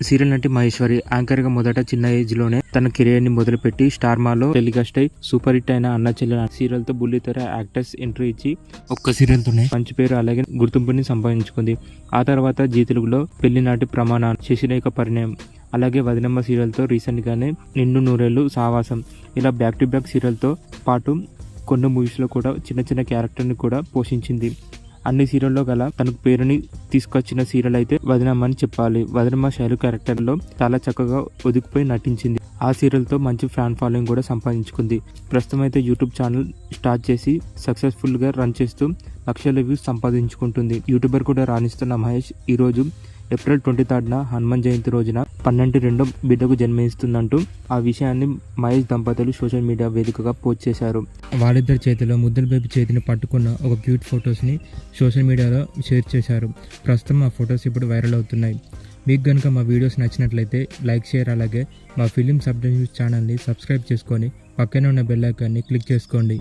Serial నటి Maheshwari anchor గా మొదట చిన్న ఏజ్ లోనే తన కెరియర్ ని మొదలుపెట్టి స్టార్ మాలో టెలికాస్ట్ అయి సూపర్ హిట్ అయిన అన్న చెల్లె సీరియల్ తో బుల్లితెర యాక్టర్స్ ఎంట్రీ ఇచ్చి ఒక్క సీరియల్ తోనే మంచి పేరు అలాగే గుర్తింపుని సంపాదించుకుంది. ఆ తర్వాత జీ తెలుగులో పెళ్లినాటి ప్రమాణం, శశిరేఖ పరిణయం, అలాగే వదినమ్మ సీరియల్ తో రీసెంట్ గానే నిండు నూరేళ్లు సావాసం, ఇలా బ్యాక్ టు బ్యాక్ సీరియల్ తో పాటు కొన్ని మూవీస్ లో కూడా చిన్న చిన్న క్యారెక్టర్ ని కూడా పోషించింది. అన్ని సీరియల్లో గల తనకు పేరుని తీసుకొచ్చిన సీరియల్ అయితే వదినమ్మ అని చెప్పాలి. వదినమ్మ శైలు క్యారెక్టర్ లో చాలా చక్కగా ఒదిగిపోయి నటించింది. ఆ సీరియల్ తో మంచి ఫ్యాన్ ఫాలోయింగ్ కూడా సంపాదించుకుంది. ప్రస్తుతం అయితే యూట్యూబ్ ఛానల్ స్టార్ట్ చేసి సక్సెస్ఫుల్ గా రన్ చేస్తూ లక్షల వ్యూస్ సంపాదించుకుంటుంది. యూట్యూబర్ కూడా రాణిస్తున్న మహేష్ ఈ రోజు ఏప్రిల్ 23న హనుమాన్ జయంతి రోజున 12 బిడ్డకు జన్మనిస్తుందంటూ ఆ విషయాన్ని మహేష్ దంపతులు సోషల్ మీడియా వేదికగా పోస్ట్ చేశారు. వాళ్ళిద్దరి చేతిలో ముద్దుల బేబీ చేతిని పట్టుకున్న ఒక క్యూట్ ఫొటోస్ ని సోషల్ మీడియాలో షేర్ చేశారు. ప్రస్తుతం ఆ ఫొటోస్ ఇప్పుడు వైరల్ అవుతున్నాయి. మీకు కనుక మా వీడియోస్ నచ్చినట్లయితే లైక్, షేర్, అలాగే మా ఫిలిమ్స్ అప్డేట్ న్యూస్ ఛానల్ని సబ్స్క్రైబ్ చేసుకొని పక్కనే ఉన్న బెల్ ఐకాన్ని క్లిక్ చేసుకోండి.